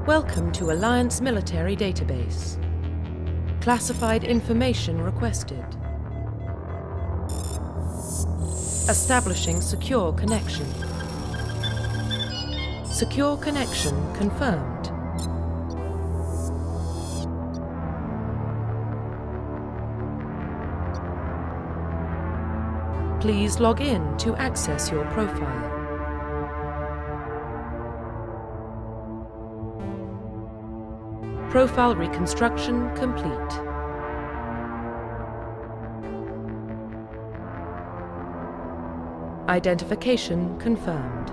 Welcome to Alliance Military Database. Classified information requested. Establishing secure connection. Secure connection confirmed. Please log in to access your profile. Profile reconstruction complete. Identification confirmed.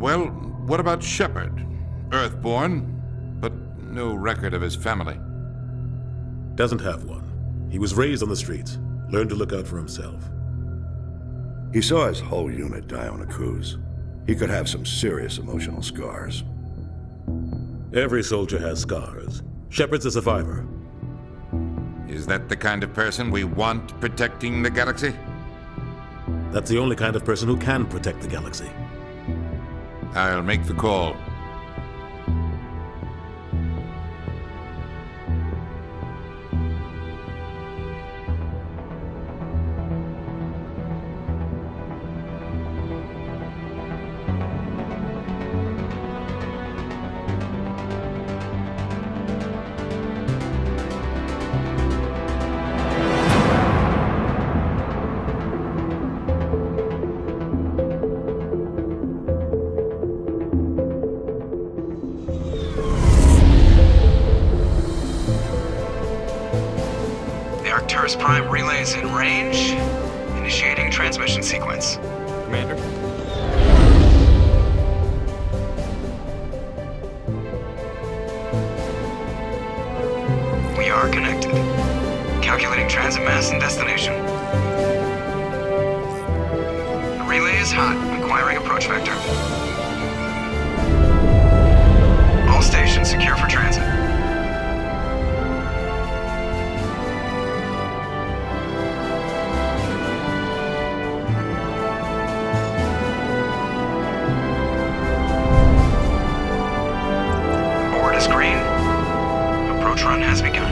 Well, what about Shepard? Earthborn, but no record of his family. Doesn't have one. He was raised on the streets, learned to look out for himself. He saw his whole unit die on a cruise. He could have some serious emotional scars. Every soldier has scars. Shepard's a survivor. Is that the kind of person we want protecting the galaxy? That's the only kind of person who can protect the galaxy. I'll make the call. Prime relay is in range. Initiating transmission sequence. Commander. We are connected. Calculating transit mass and destination. The relay is hot. Acquiring approach vector. All stations secure for transit. Run has begun.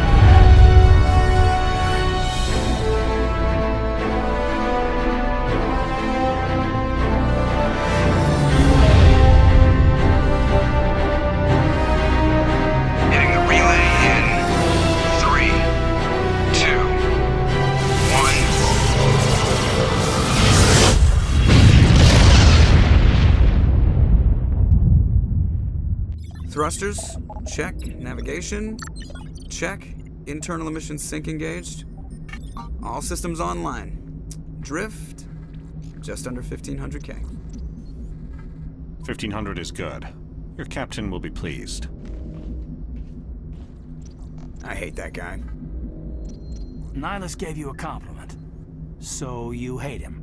Hitting the relay in 3, 2, 1. Thrusters, check. Navigation, check. Internal emission sync engaged. All systems online. Drift, just under 1,500K. 1,500 is good. Your captain will be pleased. I hate that guy. Nihilus gave you a compliment. So you hate him.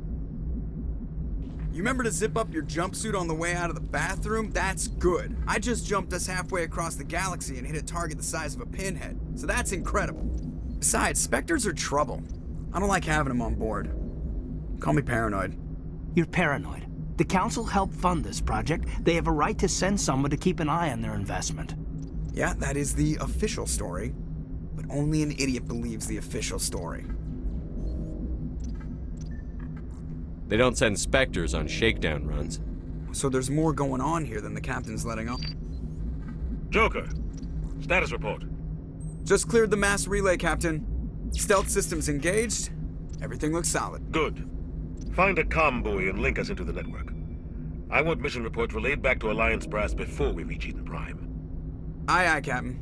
You remember to zip up your jumpsuit on the way out of the bathroom? That's good. I just jumped us halfway across the galaxy and hit a target the size of a pinhead, so that's incredible. Besides, Spectres are trouble. I don't like having them on board. Call me paranoid. You're paranoid. The Council helped fund this project. They have a right to send someone to keep an eye on their investment. Yeah, that is the official story. But only an idiot believes the official story. They don't send Spectres on shakedown runs. So there's more going on here than the captain's letting on. Joker, status report. Just cleared the mass relay, Captain. Stealth systems engaged. Everything looks solid. Good. Find a comm buoy and link us into the network. I want mission reports relayed back to Alliance Brass before we reach Eden Prime. Aye, aye, Captain.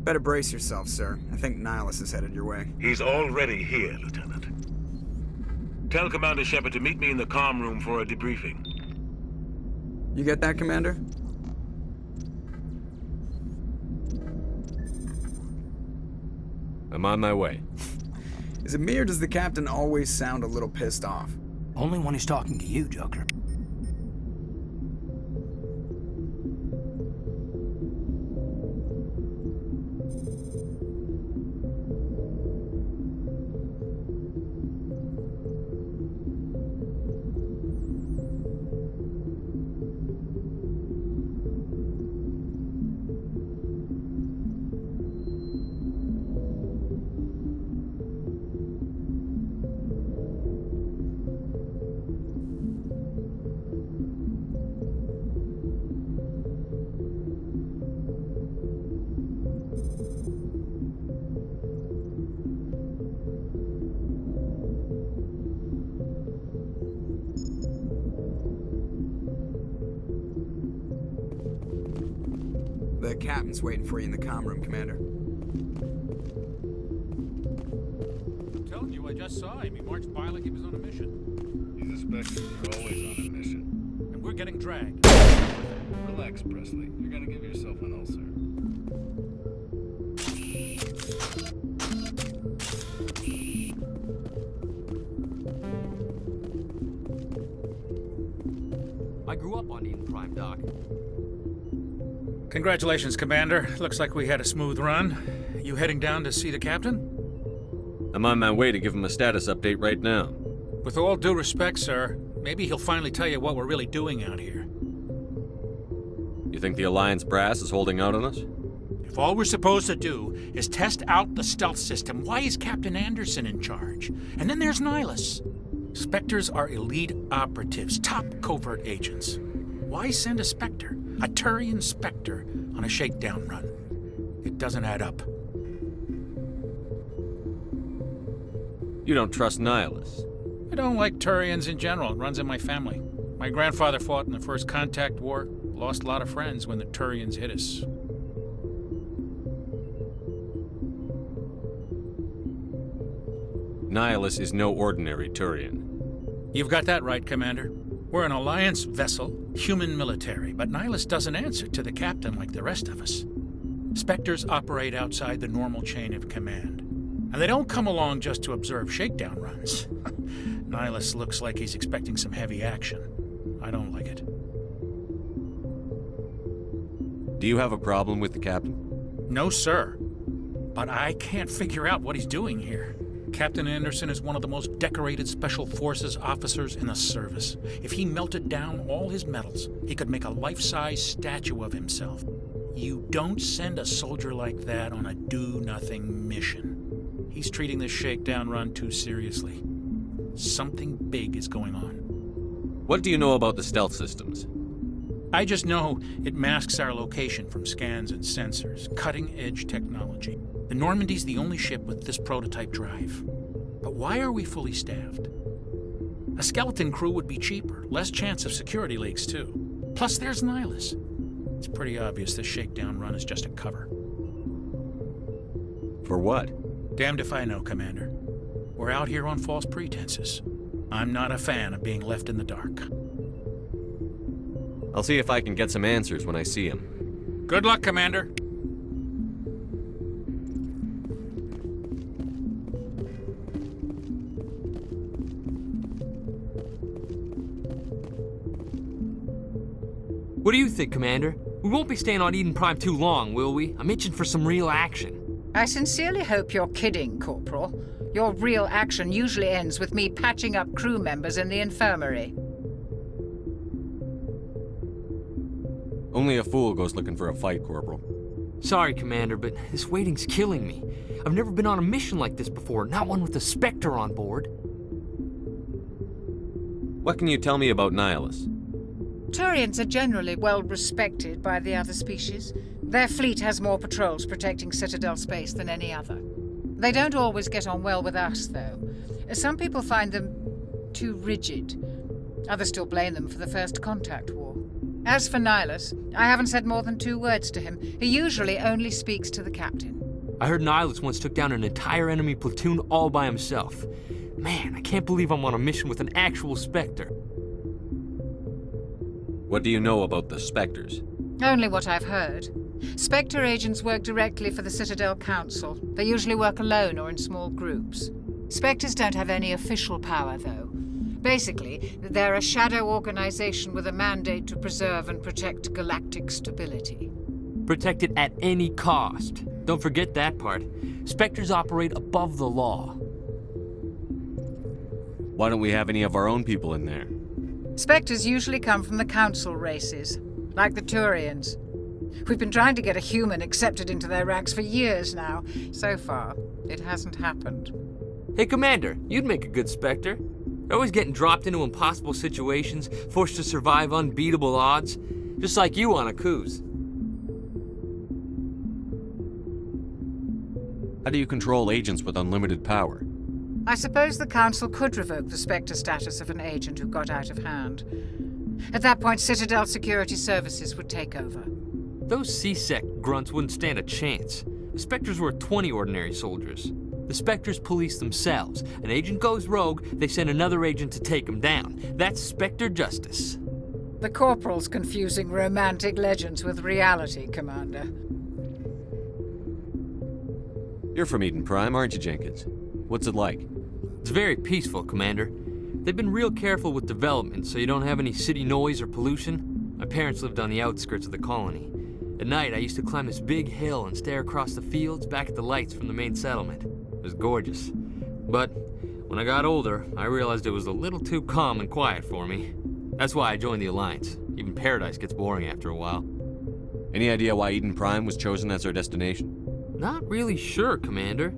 Better brace yourself, sir. I think Nihilus is headed your way. He's already here, Lieutenant. Tell Commander Shepard to meet me in the comm room for a debriefing. You get that, Commander? I'm on my way. Is it me or does the Captain always sound a little pissed off? Only when he's talking to you, Joker. The Captain's waiting for you in the comm room, Commander. I'm telling you, I just saw him. He marched by like he was on a mission. He's a Spectre. They're always on a mission. And we're getting dragged. Relax, Presley. You're gonna give yourself an ulcer. I grew up on Eden Prime, Doc. Congratulations, Commander. Looks like we had a smooth run. You heading down to see the Captain? I'm on my way to give him a status update right now. With all due respect, sir, maybe he'll finally tell you what we're really doing out here. You think the Alliance Brass is holding out on us? If all we're supposed to do is test out the stealth system, why is Captain Anderson in charge? And then there's Nihilus. Spectres are elite operatives, top covert agents. Why send a Spectre, a Turian Spectre, on a shakedown run? It doesn't add up. You don't trust Nihilus? I don't like Turians in general. It runs in my family. My grandfather fought in the First Contact War, lost a lot of friends when the Turians hit us. Nihilus is no ordinary Turian. You've got that right, Commander. We're an Alliance vessel, human military, but Nihilus doesn't answer to the Captain like the rest of us. Spectres operate outside the normal chain of command. And they don't come along just to observe shakedown runs. Nihilus looks like he's expecting some heavy action. I don't like it. Do you have a problem with the Captain? No, sir. But I can't figure out what he's doing here. Captain Anderson is one of the most decorated Special Forces officers in the service. If he melted down all his medals, he could make a life-size statue of himself. You don't send a soldier like that on a do-nothing mission. He's treating this shakedown run too seriously. Something big is going on. What do you know about the stealth systems? I just know it masks our location from scans and sensors. Cutting-edge technology. The Normandy's the only ship with this prototype drive. But why are we fully staffed? A skeleton crew would be cheaper, less chance of security leaks too. Plus there's Nihilus. It's pretty obvious this shakedown run is just a cover. For what? Damned if I know, Commander. We're out here on false pretenses. I'm not a fan of being left in the dark. I'll see if I can get some answers when I see him. Good luck, Commander. What do you think, Commander? We won't be staying on Eden Prime too long, will we? I'm itching for some real action. I sincerely hope you're kidding, Corporal. Your real action usually ends with me patching up crew members in the infirmary. Only a fool goes looking for a fight, Corporal. Sorry, Commander, but this waiting's killing me. I've never been on a mission like this before, not one with a Spectre on board. What can you tell me about Nihilus? Turians are generally well respected by the other species. Their fleet has more patrols protecting Citadel space than any other. They don't always get on well with us, though. Some people find them too rigid. Others still blame them for the First Contact War. As for Nihilus, I haven't said more than 2 words to him. He usually only speaks to the captain. I heard Nihilus once took down an entire enemy platoon all by himself. Man, I can't believe I'm on a mission with an actual Spectre. What do you know about the Spectres? Only what I've heard. Spectre agents work directly for the Citadel Council. They usually work alone or in small groups. Spectres don't have any official power, though. Basically, they're a shadow organization with a mandate to preserve and protect galactic stability. Protect it at any cost. Don't forget that part. Spectres operate above the law. Why don't we have any of our own people in there? Spectres usually come from the Council races, like the Turians. We've been trying to get a human accepted into their ranks for years now. So far, it hasn't happened. Hey, Commander, you'd make a good Spectre. You're always getting dropped into impossible situations, forced to survive unbeatable odds, just like you on a cruise. How do you control agents with unlimited power? I suppose the Council could revoke the Spectre status of an agent who got out of hand. At that point, Citadel Security Services would take over. Those C-Sec grunts wouldn't stand a chance. The Spectres were 20 ordinary soldiers. The Spectres police themselves. An agent goes rogue, they send another agent to take him down. That's Spectre justice. The Corporal's confusing romantic legends with reality, Commander. You're from Eden Prime, aren't you, Jenkins? What's it like? It's very peaceful, Commander. They've been real careful with development, so you don't have any city noise or pollution. My parents lived on the outskirts of the colony. At night, I used to climb this big hill and stare across the fields back at the lights from the main settlement. It was gorgeous. But when I got older, I realized it was a little too calm and quiet for me. That's why I joined the Alliance. Even Paradise gets boring after a while. Any idea why Eden Prime was chosen as our destination? Not really sure, Commander.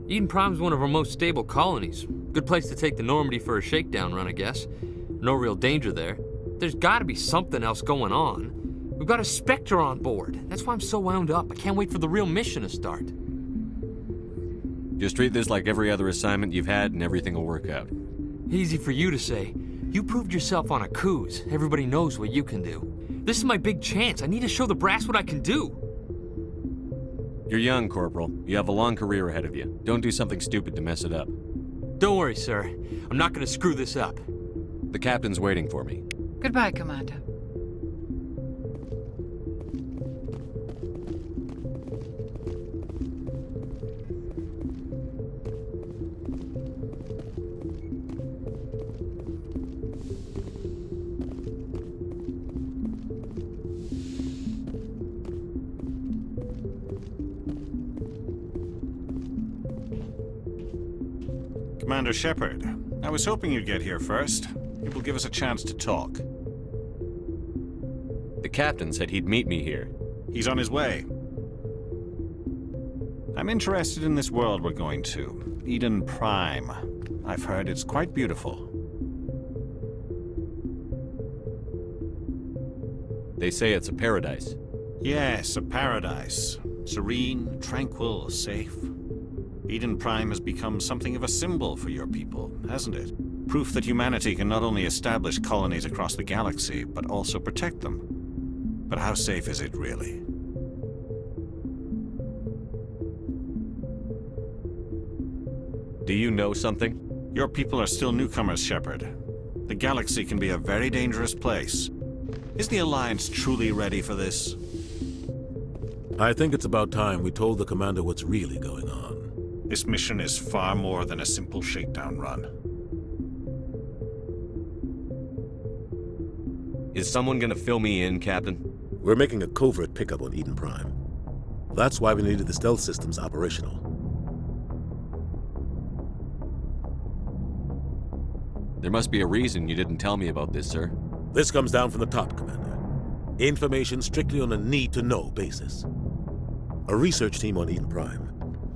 Eden Prime's one of our most stable colonies. Good place to take the Normandy for a shakedown run, I guess. No real danger there. There's gotta be something else going on. We've got a Spectre on board. That's why I'm so wound up. I can't wait for the real mission to start. Just treat this like every other assignment you've had and everything will work out. Easy for you to say. You proved yourself on a cruise. Everybody knows what you can do. This is my big chance. I need to show the brass what I can do. You're young, Corporal. You have a long career ahead of you. Don't do something stupid to mess it up. Don't worry, sir. I'm not gonna screw this up. The captain's waiting for me. Goodbye, Commander. Commander Shepard, I was hoping you'd get here first. It will give us a chance to talk. The captain said he'd meet me here. He's on his way. I'm interested in this world we're going to, Eden Prime. I've heard it's quite beautiful. They say it's a paradise. Yes, a paradise. Serene, tranquil, safe. Eden Prime has become something of a symbol for your people, hasn't it? Proof that humanity can not only establish colonies across the galaxy, but also protect them. But how safe is it, really? Do you know something? Your people are still newcomers, Shepard. The galaxy can be a very dangerous place. Is the Alliance truly ready for this? I think it's about time we told the Commander what's really going on. This mission is far more than a simple shakedown run. Is someone gonna fill me in, Captain? We're making a covert pickup on Eden Prime. That's why we needed the stealth systems operational. There must be a reason you didn't tell me about this, sir. This comes down from the top, Commander. Information strictly on a need-to-know basis. A research team on Eden Prime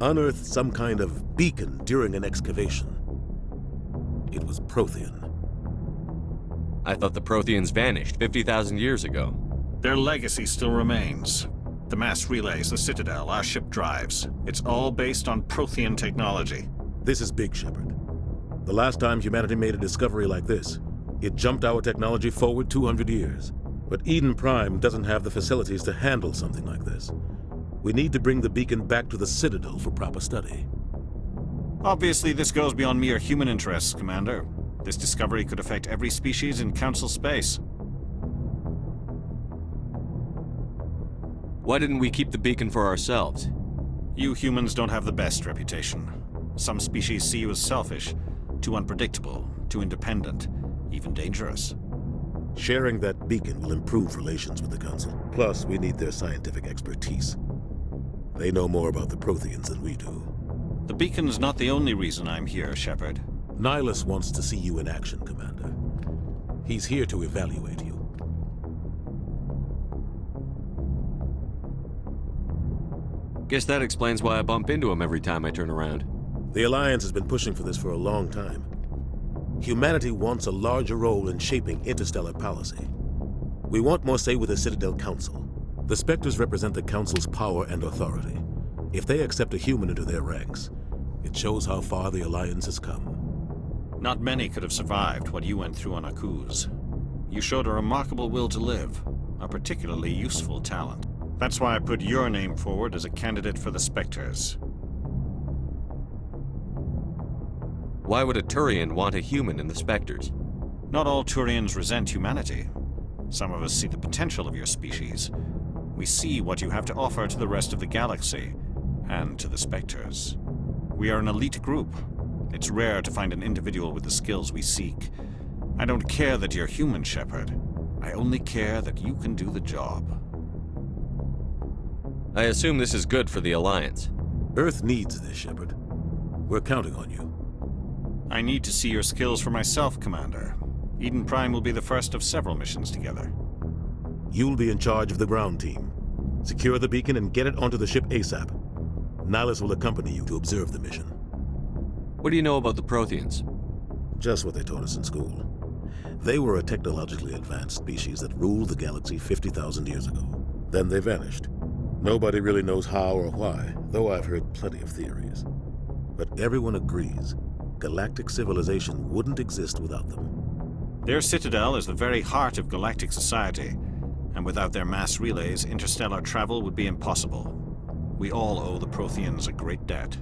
unearthed some kind of beacon during an excavation. It was Prothean. I thought the Protheans vanished 50,000 years ago. Their legacy still remains. The mass relays, the Citadel, our ship drives. It's all based on Prothean technology. This is big, Shepard. The last time humanity made a discovery like this, It jumped our technology forward 200 years. But Eden Prime doesn't have the facilities to handle something like this. We need to bring the beacon back to the Citadel for proper study. Obviously, this goes beyond mere human interests, Commander. This discovery could affect every species in Council space. Why didn't we keep the beacon for ourselves? You humans don't have the best reputation. Some species see you as selfish, too unpredictable, too independent, even dangerous. Sharing that beacon will improve relations with the Council. Plus, we need their scientific expertise. They know more about the Protheans than we do. The beacon's not the only reason I'm here, Shepard. Nihilus wants to see you in action, Commander. He's here to evaluate you. Guess that explains why I bump into him every time I turn around. The Alliance has been pushing for this for a long time. Humanity wants a larger role in shaping interstellar policy. We want more say with the Citadel Council. The Spectres represent the Council's power and authority. If they accept a human into their ranks, it shows how far the Alliance has come. Not many could have survived what you went through on Akuz. You showed a remarkable will to live, a particularly useful talent. That's why I put your name forward as a candidate for the Spectres. Why would a Turian want a human in the Spectres? Not all Turians resent humanity. Some of us see the potential of your species. We see what you have to offer to the rest of the galaxy, and to the Spectres. We are an elite group. It's rare to find an individual with the skills we seek. I don't care that you're human, Shepard. I only care that you can do the job. I assume this is good for the Alliance. Earth needs this, Shepard. We're counting on you. I need to see your skills for myself, Commander. Eden Prime will be the first of several missions together. You'll be in charge of the ground team. Secure the beacon and get it onto the ship ASAP. Nihilus will accompany you to observe the mission. What do you know about the Protheans? Just what they taught us in school. They were a technologically advanced species that ruled the galaxy 50,000 years ago. Then they vanished. Nobody really knows how or why, though I've heard plenty of theories. But everyone agrees galactic civilization wouldn't exist without them. Their citadel is the very heart of galactic society, and without their mass relays, interstellar travel would be impossible. We all owe the Protheans a great debt.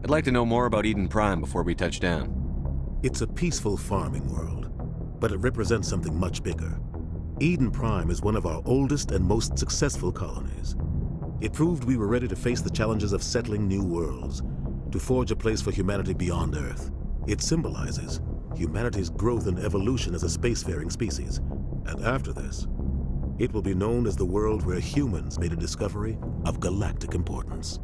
I'd like to know more about Eden Prime before we touch down. It's a peaceful farming world, but it represents something much bigger. Eden Prime is one of our oldest and most successful colonies. It proved we were ready to face the challenges of settling new worlds, to forge a place for humanity beyond Earth. It symbolizes humanity's growth and evolution as a spacefaring species. And after this, it will be known as the world where humans made a discovery of galactic importance.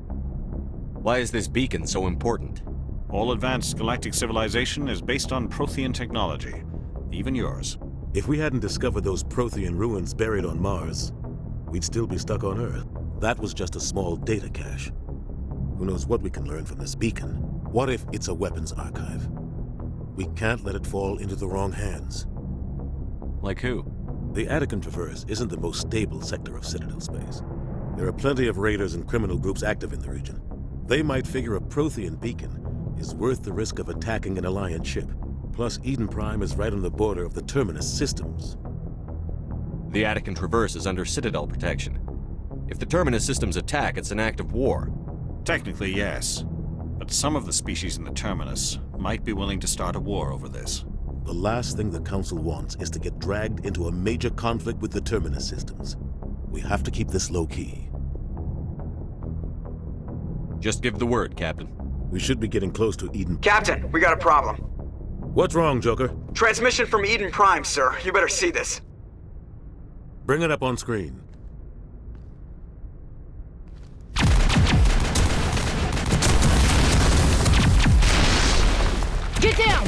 Why is this beacon so important? All advanced galactic civilization is based on Prothean technology, even yours. If we hadn't discovered those Prothean ruins buried on Mars, we'd still be stuck on Earth. That was just a small data cache. Who knows what we can learn from this beacon? What if it's a weapons archive? We can't let it fall into the wrong hands. Like who? The Attican Traverse isn't the most stable sector of Citadel space. There are plenty of raiders and criminal groups active in the region. They might figure a Prothean beacon is worth the risk of attacking an Alliance ship. Plus, Eden Prime is right on the border of the Terminus systems. The Attican Traverse is under Citadel protection. If the Terminus systems attack, it's an act of war. Technically, yes. But some of the species in the Terminus might be willing to start a war over this. The last thing the Council wants is to get dragged into a major conflict with the Terminus systems. We have to keep this low-key. Just give the word, Captain. We should be getting close to Eden. Captain, we got a problem. What's wrong, Joker? Transmission from Eden Prime, sir. You better see this. Bring it up on screen. Get down!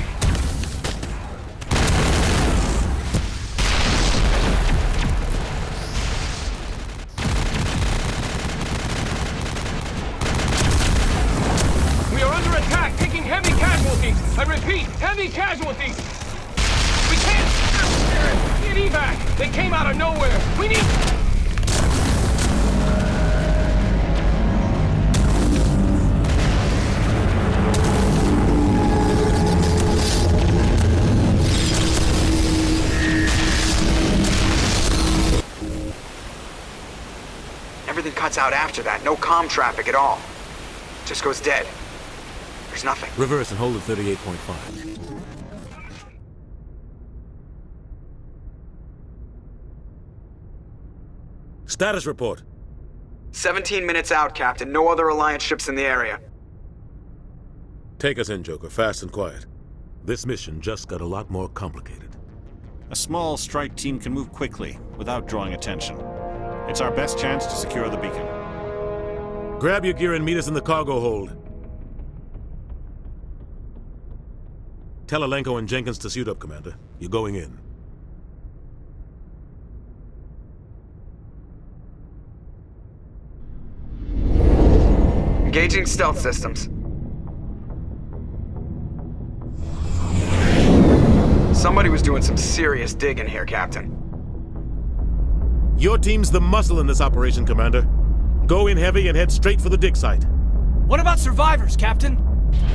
We are under attack, taking heavy casualties. I repeat, heavy casualties. We can't get evac. They came out of nowhere. We need... cuts out after that. No comm traffic at all. Just goes dead. There's nothing. Reverse and hold at 38.5. Status report. 17 minutes out, Captain. No other Alliance ships in the area. Take us in, Joker, fast and quiet. This mission just got a lot more complicated. A small strike team can move quickly, without drawing attention. It's our best chance to secure the beacon. Grab your gear and meet us in the cargo hold. Tell Alenko and Jenkins to suit up, Commander. You're going in. Engaging stealth systems. Somebody was doing some serious digging here, Captain. Your team's the muscle in this operation, Commander. Go in heavy and head straight for the dig site. What about survivors, Captain?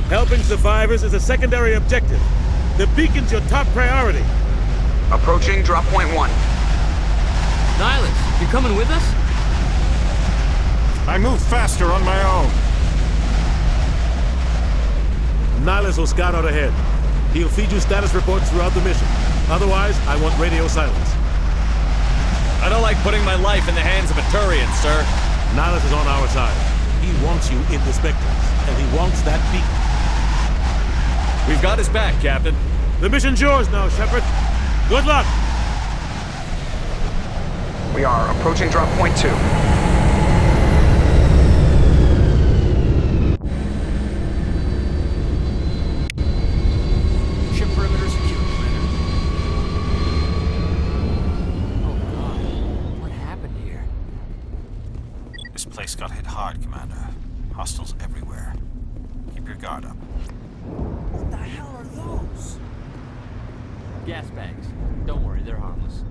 Helping survivors is a secondary objective. The beacon's your top priority. Approaching drop point 1. Nihilus, you coming with us? I move faster on my own. Nihilus will scout out ahead. He'll feed you status reports throughout the mission. Otherwise, I want radio silence. I don't like putting my life in the hands of a Turian, sir. Nihilus is on our side. He wants you in the Spectres, and he wants that beacon. We've got his back, Captain. The mission's yours now, Shepard. Good luck! We are approaching drop point 2. Ship perimeter secure, Commander. Oh God, what happened here? This place got hit hard, Commander. Hostiles everywhere. Keep your guard up. What the hell are those? Gas bags. Don't worry, they're harmless.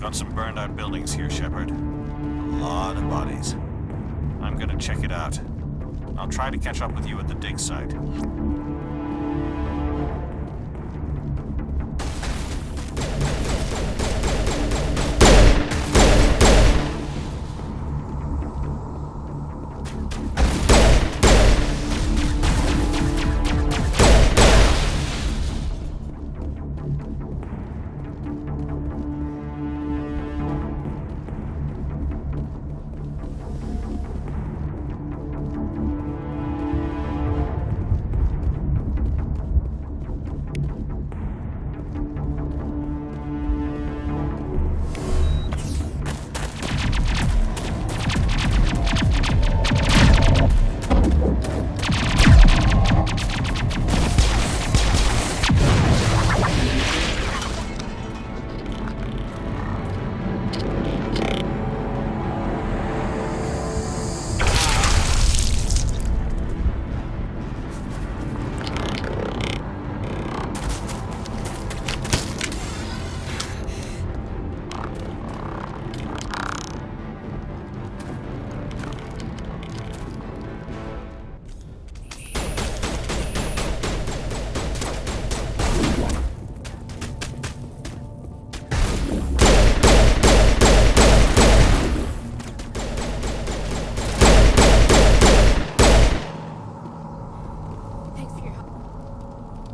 Got some burned out buildings here, Shepard. A lot of bodies. I'm gonna check it out. I'll try to catch up with you at the dig site.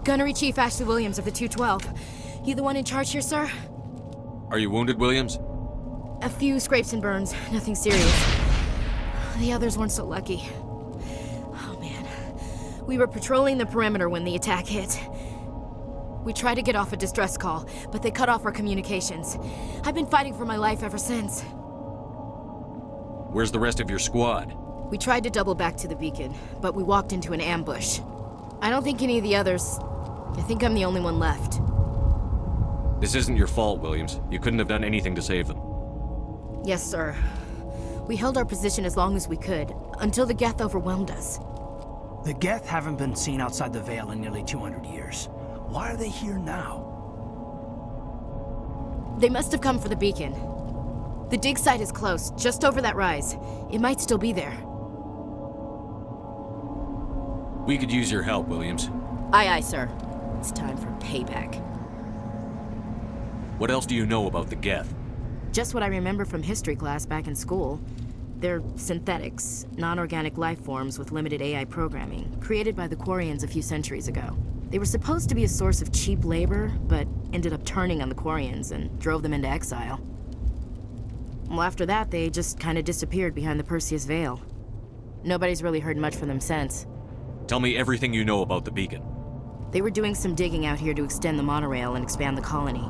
Gunnery Chief Ashley Williams of the 212. You the one in charge here, sir? Are you wounded, Williams? A few scrapes and burns, nothing serious. The others weren't so lucky. Oh man. We were patrolling the perimeter when the attack hit. We tried to get off a distress call, but they cut off our communications. I've been fighting for my life ever since. Where's the rest of your squad? We tried to double back to the beacon, but we walked into an ambush. I don't think any of the others... I think I'm the only one left. This isn't your fault, Williams. You couldn't have done anything to save them. Yes, sir. We held our position as long as we could, until the Geth overwhelmed us. The Geth haven't been seen outside the Veil in nearly 200 years. Why are they here now? They must have come for the beacon. The dig site is close, just over that rise. It might still be there. We could use your help, Williams. Aye, aye, sir. It's time for payback. What else do you know about the Geth? Just what I remember from history class back in school. They're synthetics, non-organic life forms with limited AI programming, created by the Quarians a few centuries ago. They were supposed to be a source of cheap labor, but ended up turning on the Quarians and drove them into exile. Well, after that, they just kind of disappeared behind the Perseus Veil. Nobody's really heard much from them since. Tell me everything you know about the beacon. They were doing some digging out here to extend the monorail and expand the colony.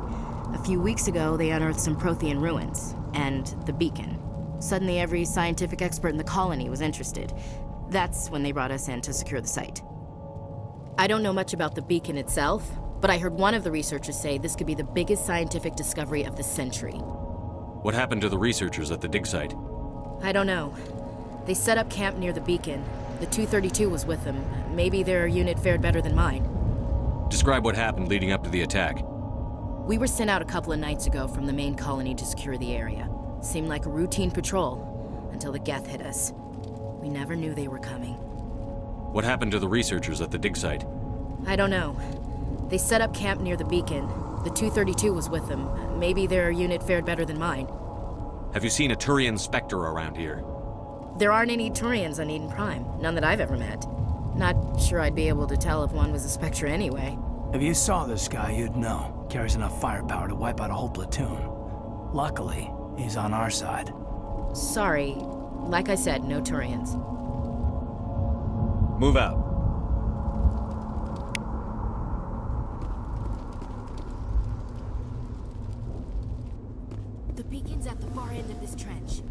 A few weeks ago, they unearthed some Prothean ruins, and the beacon. Suddenly, every scientific expert in the colony was interested. That's when they brought us in to secure the site. I don't know much about the beacon itself, but I heard one of the researchers say this could be the biggest scientific discovery of the century. What happened to the researchers at the dig site? I don't know. They set up camp near the beacon. The 232 was with them. Maybe their unit fared better than mine. Describe what happened leading up to the attack. We were sent out a couple of nights ago from the main colony to secure the area. Seemed like a routine patrol, until the Geth hit us. We never knew they were coming. What happened to the researchers at the dig site? I don't know. They set up camp near the beacon. The 232 was with them. Maybe their unit fared better than mine. Have you seen a Turian Spectre around here? There aren't any Turians on Eden Prime. None that I've ever met. Not sure I'd be able to tell if one was a Spectre anyway. If you saw this guy, you'd know. Carries enough firepower to wipe out a whole platoon. Luckily, he's on our side. Sorry. Like I said, no Turians. Move out. The beacon's at the far end of this trench.